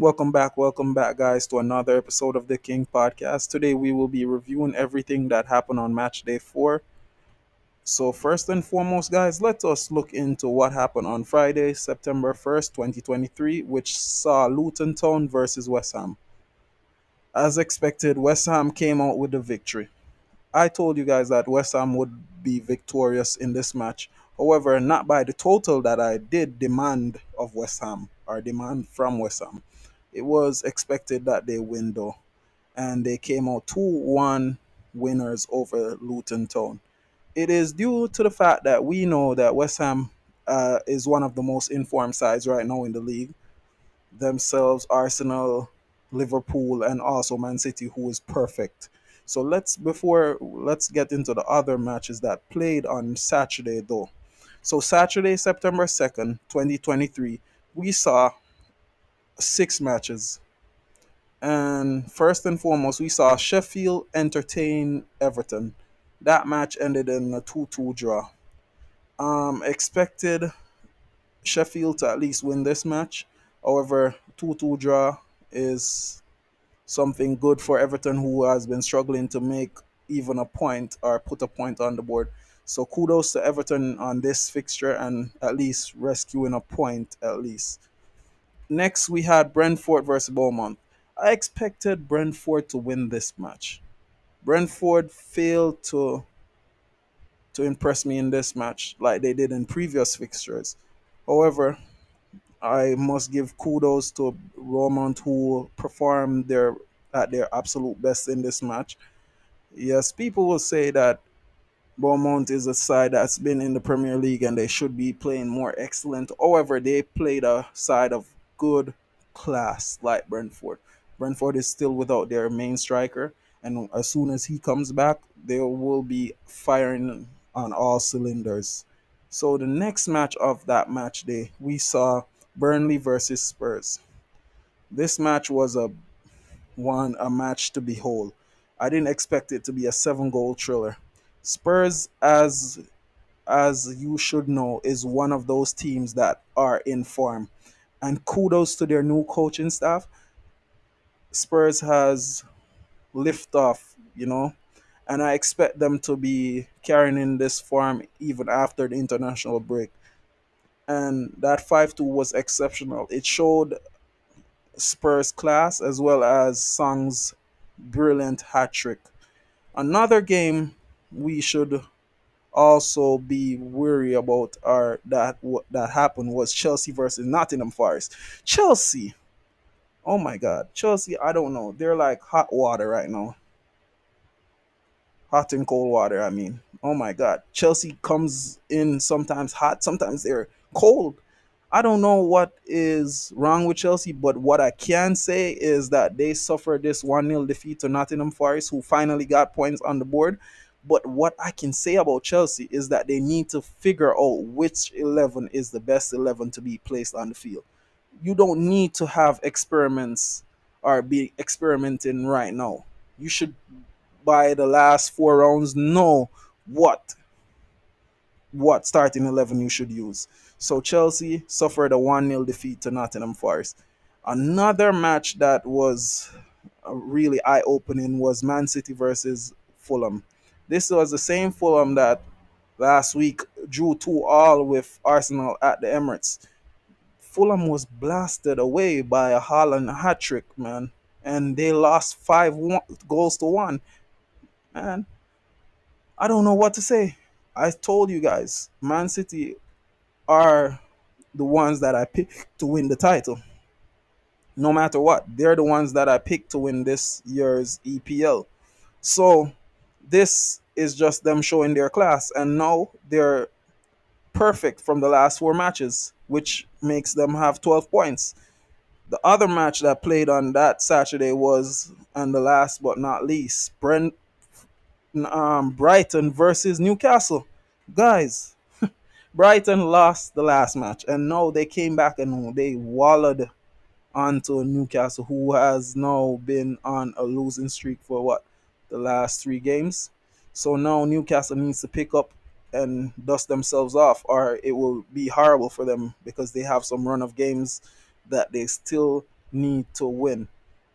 welcome back, guys, to another episode of the King Podcast. Today, we will be reviewing everything that happened on match day 4. So, first and foremost, guys, let us look into what happened on Friday, September 1st, 2023, which saw Luton Town versus West Ham. As expected, West Ham came out with the victory. I told you guys that West Ham would be victorious in this match. However, not by the total that I did demand of West Ham or demand from West Ham. It was expected that they win though, and they came out 2-1 winners over Luton Town. It is due to the fact that we know that West Ham is one of the most informed sides right now in the league. Themselves, Arsenal, Liverpool, and also Man City, who is perfect. So let's get into the other matches that played on Saturday though. So Saturday, September 2nd, 2023, we saw 6 matches. And first and foremost, we saw Sheffield entertain Everton. That match ended in a 2-2 draw. Expected Sheffield to at least win this match. However, 2-2 draw is something good for Everton, who has been struggling to make even a point or put a point on the board. So kudos to Everton on this fixture and at least rescuing a point at least. Next, we had Brentford versus Bournemouth. I expected Brentford to win this match. Brentford failed to impress me in this match like they did in previous fixtures. However, I must give kudos to Romont, who performed at their absolute best in this match. Yes, people will say that Beaumont is a side that's been in the Premier League and they should be playing more excellent. However, they played a side of good class like Brentford. Brentford is still without their main striker, and as soon as he comes back, they will be firing on all cylinders. So the next match of that match day, we saw Burnley versus Spurs. This match was a match to behold. I didn't expect it to be a 7 goal thriller. Spurs, as you should know, is one of those teams that are in form. And kudos to their new coaching staff. Spurs has lift off, and I expect them to be carrying in this form even after the international break. And that 5-2 was exceptional. It showed Spurs class as well as Song's brilliant hat trick. Another game we should also be worried about or that happened was Chelsea versus Nottingham Forest. Chelsea, oh my God, Chelsea! I don't know. They're like hot water right now, hot and cold water. I mean, oh my God, Chelsea comes in sometimes hot, sometimes they're cold. I don't know what is wrong with Chelsea, but what I can say is that they suffered this 1-0 defeat to Nottingham Forest, who finally got points on the board. But what I can say about Chelsea is that they need to figure out which 11 is the best 11 to be placed on the field. You don't need to have experiments or be experimenting right now. You should, by the last 4 rounds, know what what starting 11 you should use. So Chelsea suffered a 1-0 defeat to Nottingham Forest. Another match that was really eye opening was Man City versus Fulham. This was the same Fulham that last week drew 2-2 with Arsenal at the Emirates. Fulham was blasted away by a Haaland hat trick, man, and they lost 5 goals to 1. Man, I don't know what to say. I told you guys, Man City are the ones that I picked to win the title. No matter what, they're the ones that I picked to win this year's EPL. So this is just them showing their class, and now they're perfect from the last 4 matches, which makes them have 12 points. The other match that played on that Saturday was, and the last but not least, Brighton versus Newcastle. Guys, Brighton lost the last match, and now they came back and they wallowed onto Newcastle, who has now been on a losing streak for what, the last 3 games. So now Newcastle needs to pick up and dust themselves off, or it will be horrible for them because they have some run of games that they still need to win.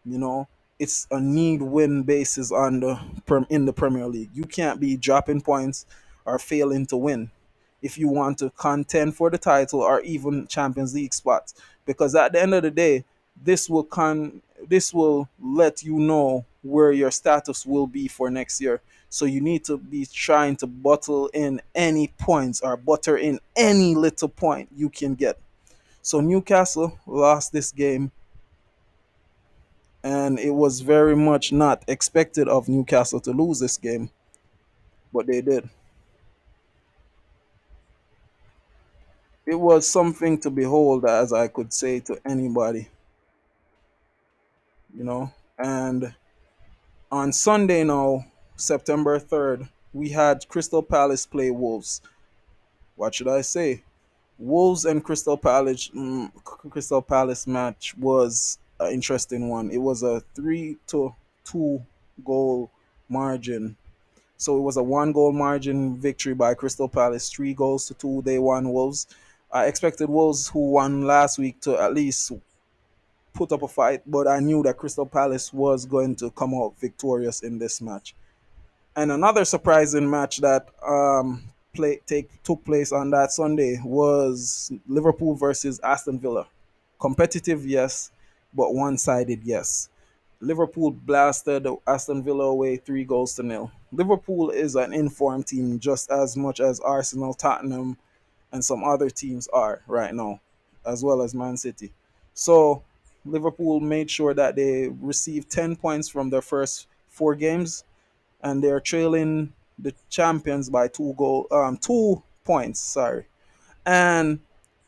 You know, it's a need win basis on the in the Premier League. You can't be dropping points or failing to win if you want to contend for the title or even Champions League spots. Because at the end of the day, this will let you know where your status will be for next year. So you need to be trying to bottle in any points or butter in any little point you can get. So Newcastle lost this game, and it was very much not expected of Newcastle to lose this game, but they did. It was something to behold, as I could say to anybody, you know. And on Sunday now, September 3rd, we had Crystal Palace play Wolves. What should I say? Wolves and Crystal Palace match was an interesting one. It was a 3-2 goal margin. So it was a 1 goal margin victory by Crystal Palace, 3 goals to 2. They won Wolves. I expected Wolves, who won last week, to at least put up a fight, but I knew that Crystal Palace was going to come out victorious in this match. And another surprising match that took place on that Sunday was Liverpool versus Aston Villa. Competitive, yes, but one-sided, yes. Liverpool blasted Aston Villa away 3 goals to nil. Liverpool is an informed team just as much as Arsenal, Tottenham, and some other teams are right now, as well as Man City. So Liverpool made sure that they received 10 points from their first 4 games, and they're trailing the champions by 2 points. Sorry. And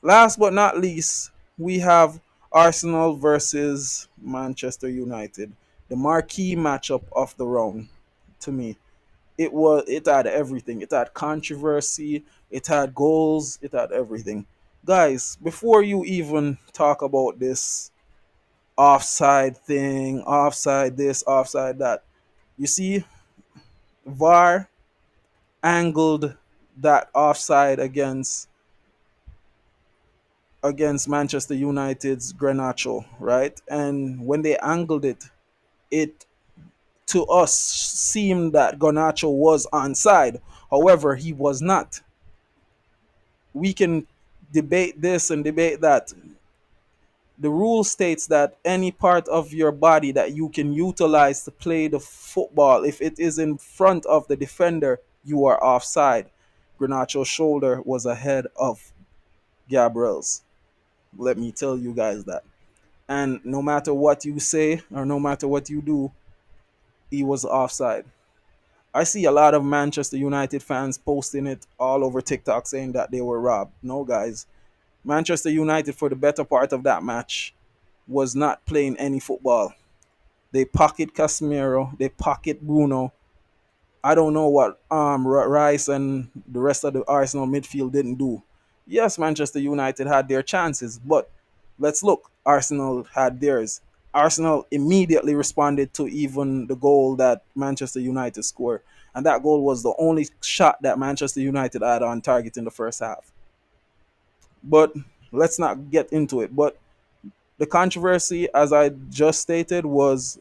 last but not least, we have Arsenal versus Manchester United, the marquee matchup of the round. To me, it had everything. It had controversy, it had goals, it had everything. Guys, before you even talk about this offside thing, offside this, offside that, you see, VAR angled that offside against Manchester United's Grenacho, right? And when they angled it, it to us seemed that Garnacho was onside. However, he was not. We can debate this and debate that. The rule states that any part of your body that you can utilize to play the football, if it is in front of the defender, you are offside. Garnacho's shoulder was ahead of Gabriel's. Let me tell you guys that. And no matter what you say or no matter what you do, he was offside. I see a lot of Manchester United fans posting it all over TikTok saying that they were robbed. No, guys. Manchester United, for the better part of that match, was not playing any football. They pocket Casemiro, they pocket Bruno. I don't know what Rice and the rest of the Arsenal midfield didn't do. Yes, Manchester United had their chances, but let's look. Arsenal had theirs. Arsenal immediately responded to even the goal that Manchester United scored, and that goal was the only shot that Manchester United had on target in the first half. But let's not get into it. But the controversy, as I just stated, was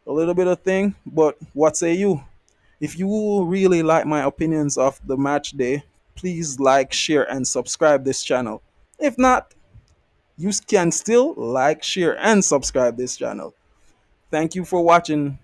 a little bit of thing. But what say you? If you really like my opinions of the match day, please like, share, and subscribe this channel. If not, you can still like, share, and subscribe this channel. Thank you for watching.